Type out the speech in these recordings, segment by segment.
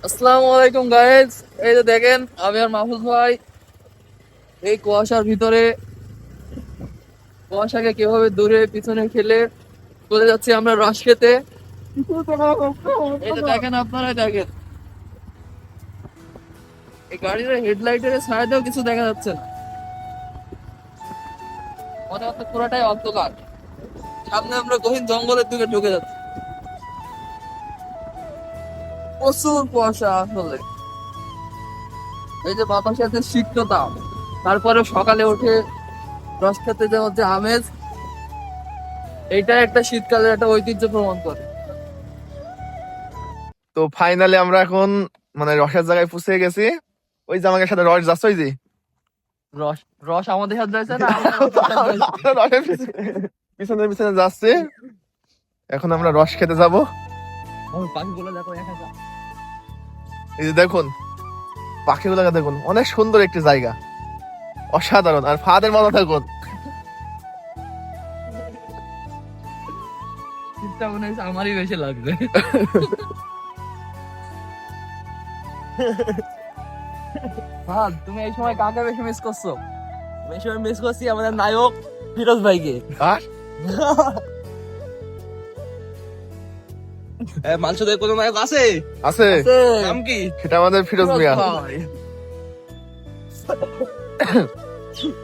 আসসালামু আলাইকুম গাইজ। এই যে দেখেন আমি আর মাহফুজ ভাই এই কুয়াশার ভিতরে কুয়াশাকে কিভাবে দূরে পিছনে ফেলে চলে যাচ্ছি আমরা রস খেতে। এই যে দেখেন, আপনারা দেখেন এই গাড়ির হেডলাইটের ছায়াতেও কিছু দেখা যাচ্ছে না, মনে হচ্ছে পুরোটাই অন্ধকার। সামনে আমরা গহীন জঙ্গলের দিকে ঢুকে যাচ্ছি, প্রচুর কুয়াশা আসলে। এই যে বাতাসের যে সিক্ততা, তারপরে সকালে উঠে রস খেতে যাওয়ার যে আমেজ, এইটা একটা শীতকালের একটা ঐতিহ্য প্রমাণ করে। তো ফাইনালি আমরা এখন মানে রসের জায়গায় পৌঁছে গেছি। ওই যে আমাদের সাথে রস যাচ্ছে, ওই যে রস রস আমাদের সাথে যাচ্ছে না, রসের পিছনে পিছনে যাচ্ছে। এখন আমরা রস খেতে যাব। পাখিগুলো দেখো একা একা। এই যে দেখুন পাখিগুলোকে দেখুন, অনেক সুন্দর একটি জায়গা, অসাধারণ। আর ফাদের মাথা দেখুন, শীতটা মনে হচ্ছে আমারই বেশি লাগবে। ফাদ, তুমি এই সময় কাকে বেশি মিস করছো? আমি এই সময় মিস করছি আমাদের নায়ক ফিরোজ ভাইকে। আর মানুষদের কোনো নায়ক আছে? আছে, নাম কি? সেটা আমাদের ফিরোজ মিয়া। ভাই।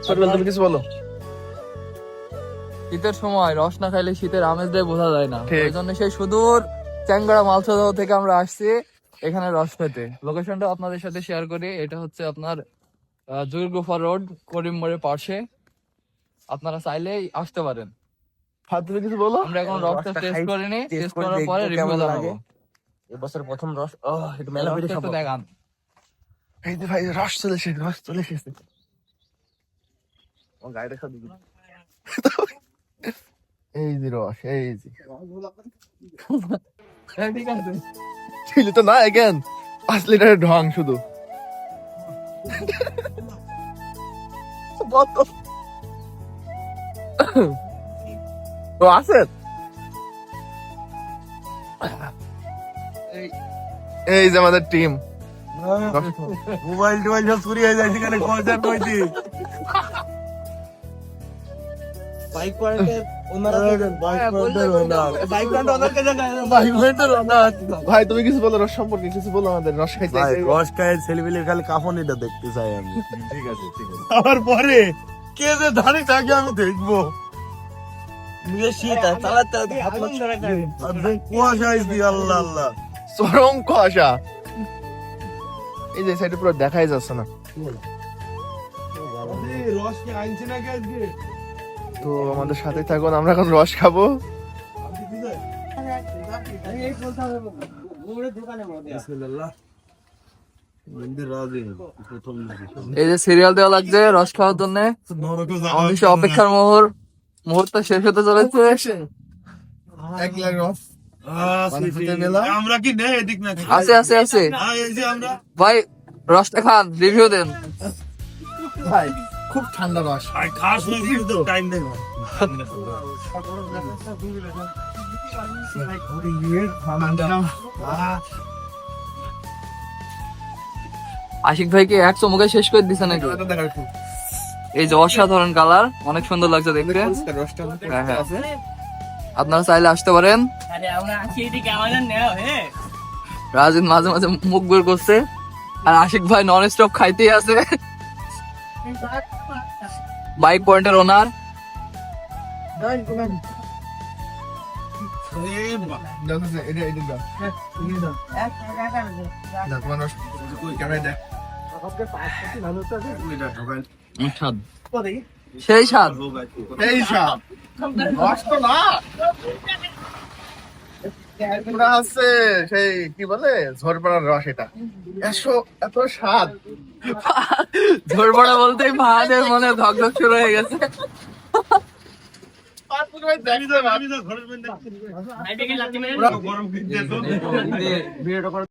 ছোট তুমি কিছু বলো। শীতের সময় রস না খাইলে শীতের আমেজটাই বোঝা যায় না। ঠিক। ওই জন্য সেই সুদূর চ্যাংড়া মালসাদাও থেকে আমরা আসছি এখানে রস খেতে। লোকেশনটা আপনাদের সাথে শেয়ার করি। এটা হচ্ছে আপনার জুরগুফা রোড, করিম মোড়ের পাশে। আপনারা চাইলেই আসতে পারেন। ফাদ তুমি কিছু বলো। আমরা এখন রসটা টেস্ট করিনি, টেস্ট করার পরে রিভিউ জানাবো। এবছর প্রথম রস একটু মেলা পেটে রসটা একটু দেখান। এই যে ভাই রস চলে এসেছে, রস চলে এসেছে। ও গাড়িটা সব দিবি। এই যে রস, এই যে হ্যাঁ, ঠিক আছে। ছিল তো না, এগেন 5 লিটারের ঢং শুধু। তো আছে। এই যে আমাদের টিম। মোবাইল টোবাইল সব চুরি হয়ে যায় সেখানে কনসার্ট হইছে। বাইক পয়েন্টের ওনারা ভাই তুমি কিছু বলো রস সম্পর্কে, কিছু বলো আমাদের রস খাইতে। রস খায় ছেলেপিলের খালি কাফনিটা দেখতে চাই আমি। ঠিক আছে ঠিক আছে। আমার পরে কে যে ধারে থাকে আমি দেখবো। নিজে শীত আর চালাতে চালাতে হাত লাগছে। কুয়াশা আইসি, আল্লাহ আল্লাহ চরম কুয়াশা। এই যে সাইডে পুরো দেখাই যাচ্ছে না। রস কি আনছে নাকি আজকে? তো আমাদের সাথে থাকুন, আমরা এখন রস খাবো। এই যে সিরিয়াল দেওয়া লাগছে রস খাওয়ার জন্য। আমাদের অপেক্ষার মুহূর্ত শেষ হতে চলেছে। এক গ্লাস রস আমরা কি নেই এদিক না? আছে আছে আছে এই যে আমরা ভাই, রসটা খান, রিভিউ দেন। ভাই খুব ঠান্ডা রস। খাস নাকি তো টাইম দেব। আশিক ভাইকে এক চমকে শেষ করে দিছে নাকি? এই যে অসাধারণ কালার, অনেক সুন্দর লাগছে দেখতে। হ্যাঁ হ্যাঁ, আপনারা চাইলে আসতে পারেন। রাজিন মাঝে মাঝে মুখ বের করছে, আর আশিক ভাই নন স্টপ খাইতেই আছে। বাইক পয়েন্টের ওনার। সেই স্বাদ। এই স্বাদ রস তো না, পুরা হচ্ছে সেই কি বলে ঝোরপাড়ার রস। এটা এত স্বাদ। ঝোরপড়া বলতেই ভাইদের মনে ধকধক শুরু হয়ে গেছে। ঘরের